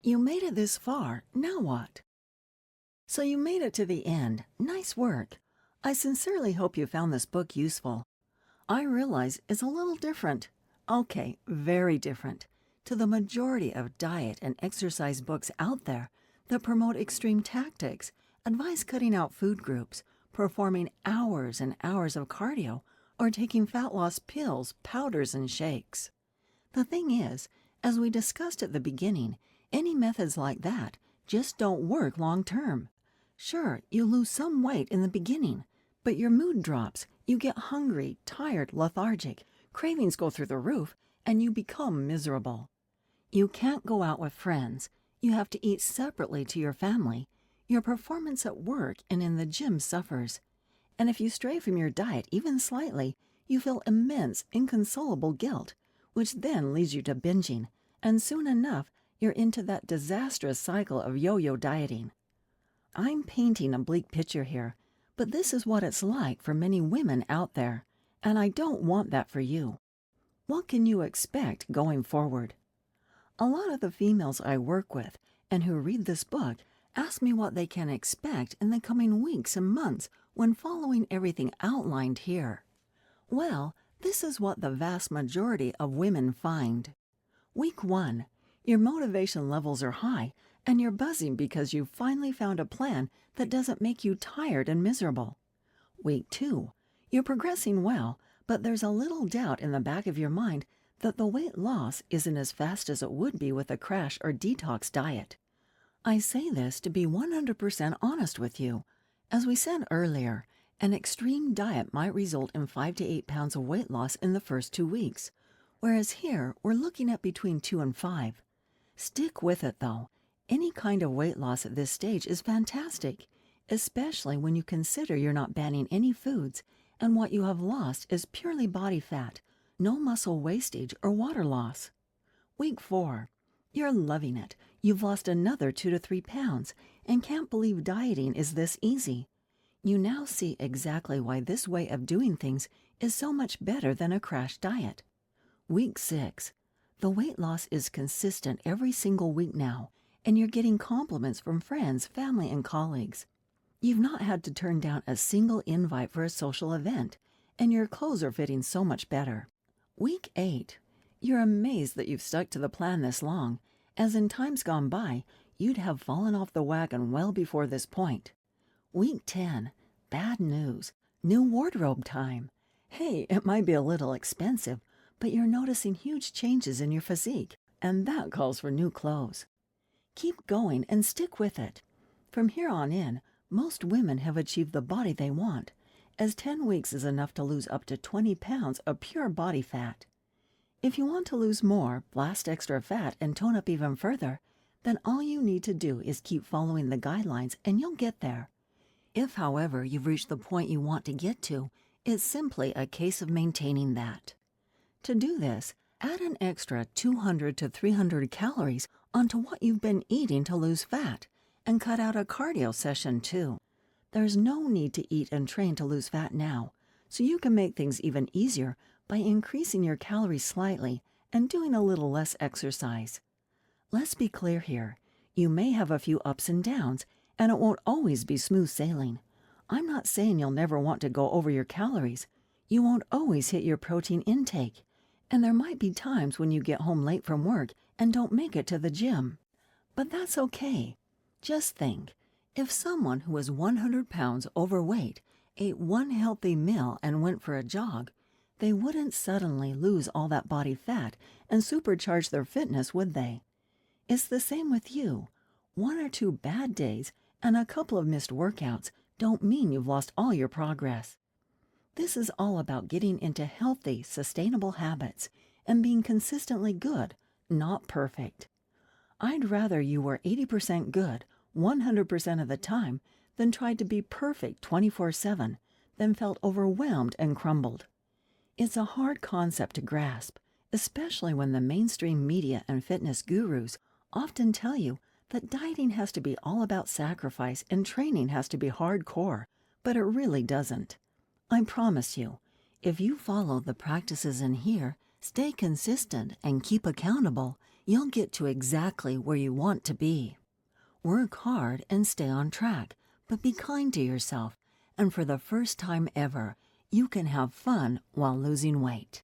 You made it this far, now what? So you made it to the end. Nice work. I sincerely hope you found this book useful. I realize it's a little different. Okay, very different to the majority of diet and exercise books out there that promote extreme tactics, advise cutting out food groups, performing hours and hours of cardio, or taking fat loss pills, powders, and shakes. The thing is, as we discussed at the beginning, any methods like that just don't work long term. Sure, you lose some weight in the beginning, but your mood drops, you get hungry, tired, lethargic, cravings go through the roof, and you become miserable. You can't go out with friends, you have to eat separately to your family, your performance at work and in the gym suffers, and if you stray from your diet even slightly, you feel immense, inconsolable guilt, which then leads you to binging, and soon enough, you're into that disastrous cycle of yo-yo dieting. I'm painting a bleak picture here, but this is what it's like for many women out there, and I don't want that for you. What can you expect going forward? A lot of the females I work with and who read this book ask me what they can expect in the coming weeks and months when following everything outlined here. Well, this is what the vast majority of women find. Week 1, your motivation levels are high and you're buzzing because you've finally found a plan that doesn't make you tired and miserable. Week 2, you're progressing well, but there's a little doubt in the back of your mind that the weight loss isn't as fast as it would be with a crash or detox diet. I say this to be 100% honest with you. As we said earlier, an extreme diet might result in 5 to 8 pounds of weight loss in the first 2 weeks, whereas here we're looking at between 2 and 5. Stick with it though. Any kind of weight loss at this stage is fantastic, especially when you consider you're not banning any foods and what you have lost is purely body fat, no muscle wastage or water loss. Week 4. You're loving it. You've lost another 2 to 3 pounds and can't believe dieting is this easy. You now see exactly why this way of doing things is so much better than a crash diet. Week 6. The weight loss is consistent every single week now, and you're getting compliments from friends, family, and colleagues. You've not had to turn down a single invite for a social event, and your clothes are fitting so much better. Week 8. You're amazed that you've stuck to the plan this long, as in times gone by, you'd have fallen off the wagon well before this point. Week 10. Bad news. New wardrobe time. Hey, it might be a little expensive, but you're noticing huge changes in your physique, and that calls for new clothes. Keep going and stick with it. From here on in, most women have achieved the body they want, as 10 weeks is enough to lose up to 20 pounds of pure body fat. If you want to lose more, blast extra fat, and tone up even further, then all you need to do is keep following the guidelines and you'll get there. If, however, you've reached the point you want to get to, it's simply a case of maintaining that. To do this, add an extra 200 to 300 calories onto what you've been eating to lose fat, and cut out a cardio session too. There's no need to eat and train to lose fat now, so you can make things even easier by increasing your calories slightly and doing a little less exercise. Let's be clear here. You may have a few ups and downs, and it won't always be smooth sailing. I'm not saying you'll never want to go over your calories. You won't always hit your protein intake, and there might be times when you get home late from work and don't make it to the gym. But that's okay. Just think, if someone who was 100 pounds overweight ate one healthy meal and went for a jog, they wouldn't suddenly lose all that body fat and supercharge their fitness, would they? It's the same with you. 1 or 2 bad days and a couple of missed workouts don't mean you've lost all your progress. This is all about getting into healthy, sustainable habits and being consistently good, not perfect. I'd rather you were 80% good 100% of the time than tried to be perfect 24/7, then felt overwhelmed and crumbled. It's a hard concept to grasp, especially when the mainstream media and fitness gurus often tell you that dieting has to be all about sacrifice and training has to be hardcore, but it really doesn't. I promise you, if you follow the practices in here, stay consistent, and keep accountable, you'll get to exactly where you want to be. Work hard and stay on track, but be kind to yourself, and for the first time ever, you can have fun while losing weight.